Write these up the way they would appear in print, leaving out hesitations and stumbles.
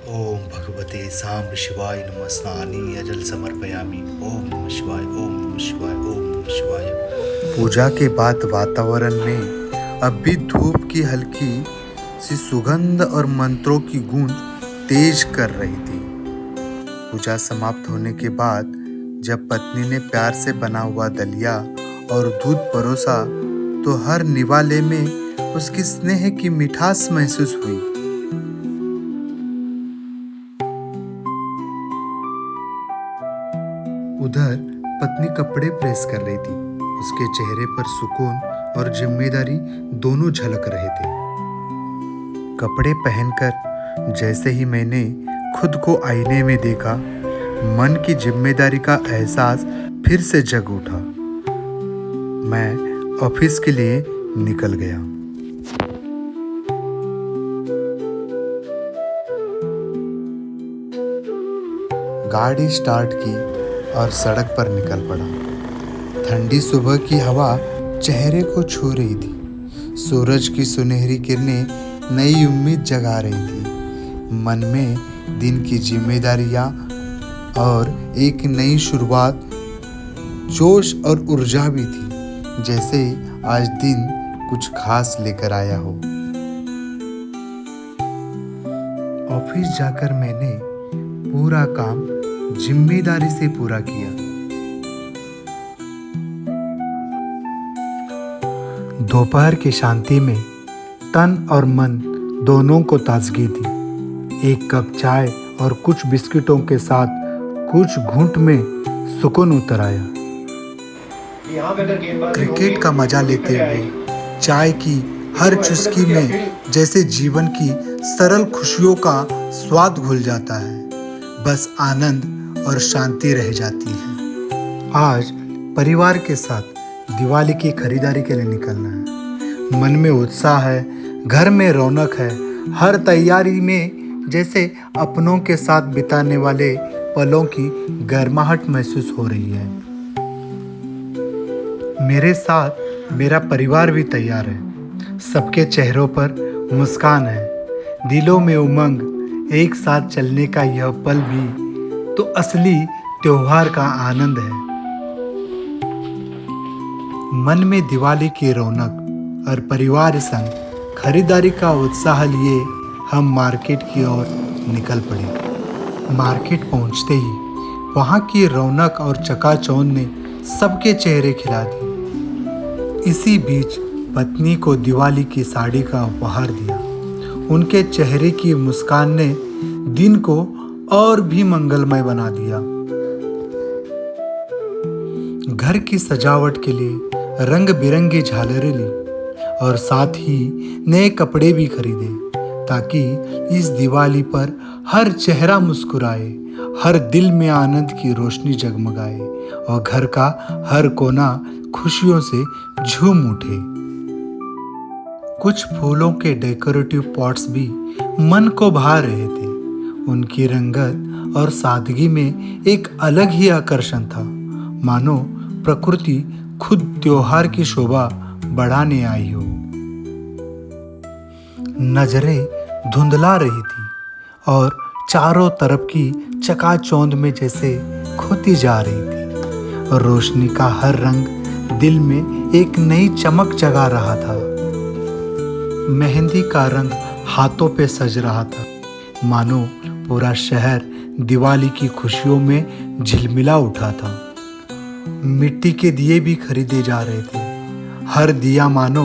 ओम भगवते सांब शिवाय नमः स्नानी अजल समर्पयामि। ओम नमः शिवाय, ओम नमः शिवाय, ओम नमः शिवाय। पूजा के बाद वातावरण में अब भी धूप की हल्की सी सुगंध और मंत्रों की गूंज तेज कर रही थी। पूजा समाप्त होने के बाद जब पत्नी ने प्यार से बना हुआ दलिया और दूध परोसा तो हर निवाले में उसकी स्नेह की मिठास महसूस हुई। उधर पत्नी कपड़े प्रेस कर रही थी। उसके चेहरे पर सुकून और जिम्मेदारी दोनों झलक रहे थे। कपड़े पहनकर जैसे ही मैंने खुद को आईने में देखा, मन की जिम्मेदारी का एहसास फिर से जग उठा। मैं ऑफिस के लिए निकल गया। गाड़ी स्टार्ट की और सड़क पर निकल पड़ा। ठंडी सुबह की हवा चेहरे को छू रही थी। सूरज की सुनहरी किरणें नई उम्मीद जगा रही थी। मन में दिन की जिम्मेदारियां और एक नई शुरुआत, जोश और ऊर्जा भी थी, जैसे आज दिन कुछ खास लेकर आया हो। ऑफिस जाकर मैंने पूरा काम जिम्मेदारी से पूरा किया। दोपहर की शांति में तन और मन दोनों को ताजगी दी। एक कप चाय और कुछ बिस्किटों के साथ कुछ घूंट में सुकून उतर आया। क्रिकेट का मजा लेते हुए चाय की हर चुस्की में जैसे जीवन की सरल खुशियों का स्वाद घुल जाता है। बस आनंद और शांति रह जाती है। आज परिवार के साथ दिवाली की खरीदारी के लिए निकलना है। मन में उत्साह है, घर में रौनक है। हर तैयारी में जैसे अपनों के साथ बिताने वाले पलों की गर्माहट महसूस हो रही है। मेरे साथ मेरा परिवार भी तैयार है। सबके चेहरों पर मुस्कान है, दिलों में उमंग। एक साथ चलने का यह पल भी तो असली त्योहार का आनंद है। मन में दिवाली की रौनक और परिवार संग खरीदारी का उत्साह लिए हम मार्केट की ओर निकल पड़े। मार्केट पहुंचते ही वहां की रौनक और चकाचौंध ने सबके चेहरे खिला दिए। इसी बीच पत्नी को दिवाली की साड़ी का उपहार दिया। उनके चेहरे की मुस्कान ने दिन को और भी मंगलमय बना दिया। घर की सजावट के लिए रंग बिरंगी झालरें ली और साथ ही नए कपड़े भी खरीदे, ताकि इस दिवाली पर हर चेहरा मुस्कुराए, हर दिल में आनंद की रोशनी जगमगाए और घर का हर कोना खुशियों से झूम उठे। कुछ फूलों के डेकोरेटिव पॉट्स भी मन को भा रहे थे। उनकी रंगत और सादगी में एक अलग ही आकर्षण था, मानो प्रकृति खुद त्योहार की शोभा बढ़ाने आई हो। नजरें धुंधला रही थी और चारों तरफ की चकाचौंध में जैसे खोती जा रही थी। रोशनी का हर रंग दिल में एक नई चमक जगा रहा था। मेहंदी का रंग हाथों पे सज रहा था, मानो पूरा शहर दिवाली की खुशियों में झिलमिला उठा था। मिट्टी के दिए भी खरीदे जा रहे थे। हर दिया मानो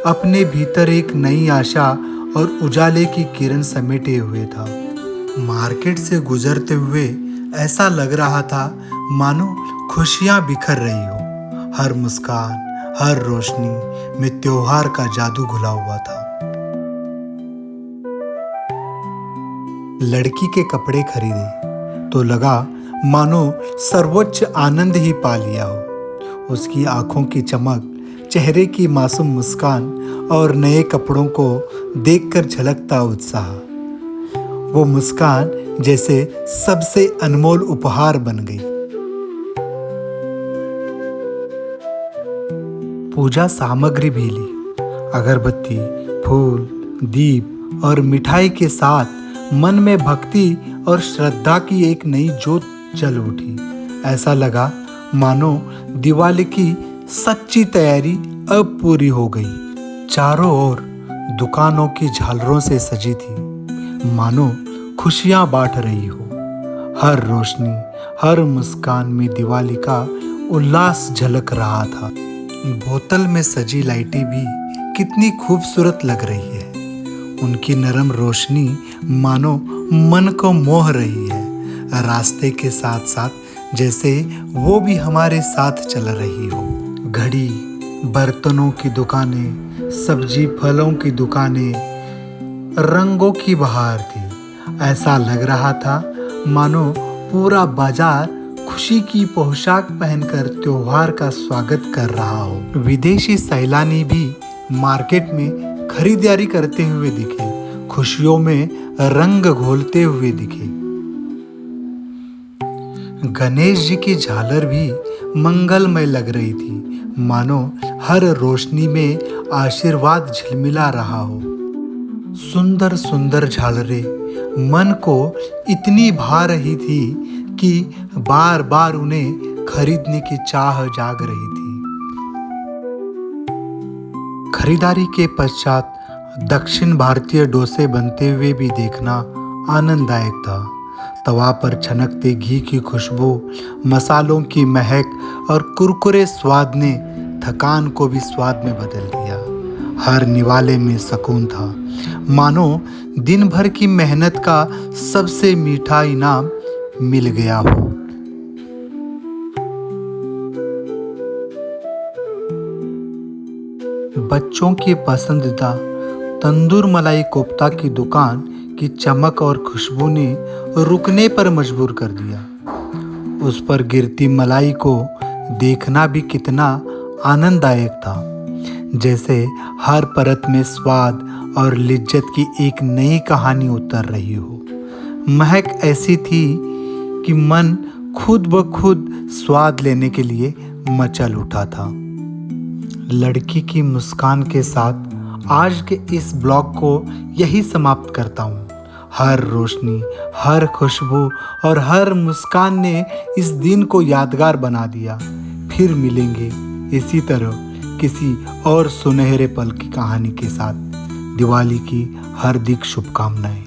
अपने भीतर एक नई आशा और उजाले की किरण समेटे हुए था। मार्केट से गुजरते हुए ऐसा लग रहा था मानो खुशियां बिखर रही हो। हर मुस्कान, हर रोशनी में त्योहार का जादू घुला हुआ था। लड़की के कपड़े खरीदे तो लगा मानो सर्वोच्च आनंद ही पा लिया हो। उसकी आंखों की चमक, चेहरे की मासूम मुस्कान और नए कपड़ों को देखकर झलकता उत्साह, वो मुस्कान जैसे सबसे अनमोल उपहार बन गई। पूजा सामग्री भी ली। अगरबत्ती, फूल, दीप और मिठाई के साथ मन में भक्ति और श्रद्धा की एक नई ज्योत जल उठी। ऐसा लगा मानो दिवाली की सच्ची तैयारी अब पूरी हो गई। चारों ओर दुकानों की झालरों से सजी थी, मानो खुशियां बांट रही हो। हर रोशनी, हर मुस्कान में दिवाली का उल्लास झलक रहा था। बोतल में सजी लाइटें भी कितनी खूबसूरत लग रही है। उनकी नरम रोशनी मानो मन को मोह रही है। रास्ते के साथ साथ जैसे वो भी हमारे साथ चल रही हो। घड़ी, बर्तनों की दुकानें, सब्जी फलों की दुकानें, रंगों की बहार थी। ऐसा लग रहा था मानो पूरा बाजार खुशी की पोशाक पहनकर त्योहार का स्वागत कर रहा हो। विदेशी सैलानी भी मार्केट में खरीदारी करते हुए दिखे, खुशियों में रंग घोलते हुए दिखे। गणेश जी की झालर भी मंगलमय लग रही थी, मानो हर रोशनी में आशीर्वाद झिलमिला रहा हो। सुंदर सुंदर झालरें मन को इतनी भा रही थी कि बार बार उन्हें खरीदने की चाह जाग रही थी। खरीदारी के पश्चात दक्षिण भारतीय डोसे बनते हुए भी देखना आनंददायक था। तवा पर छनकते घी की खुशबू, मसालों की महक और कुरकुरे स्वाद ने थकान को भी स्वाद में बदल दिया। हर निवाले में सुकून था, मानो दिन भर की मेहनत का सबसे मीठा इनाम मिल गया हो। बच्चों की पसंदीदा तंदूर मलाई कोफ्ता की दुकान की चमक और खुशबू ने रुकने पर मजबूर कर दिया। उस पर गिरती मलाई को देखना भी कितना आनंददायक था, जैसे हर परत में स्वाद और लिज्जत की एक नई कहानी उतर रही हो। महक ऐसी थी कि मन खुद ब खुद स्वाद लेने के लिए मचल उठा था। लड़की की मुस्कान के साथ आज के इस ब्लॉग को यही समाप्त करता हूँ। हर रोशनी, हर खुशबू और हर मुस्कान ने इस दिन को यादगार बना दिया। फिर मिलेंगे इसी तरह किसी और सुनहरे पल की कहानी के साथ। दिवाली की हार्दिक शुभकामनाएं।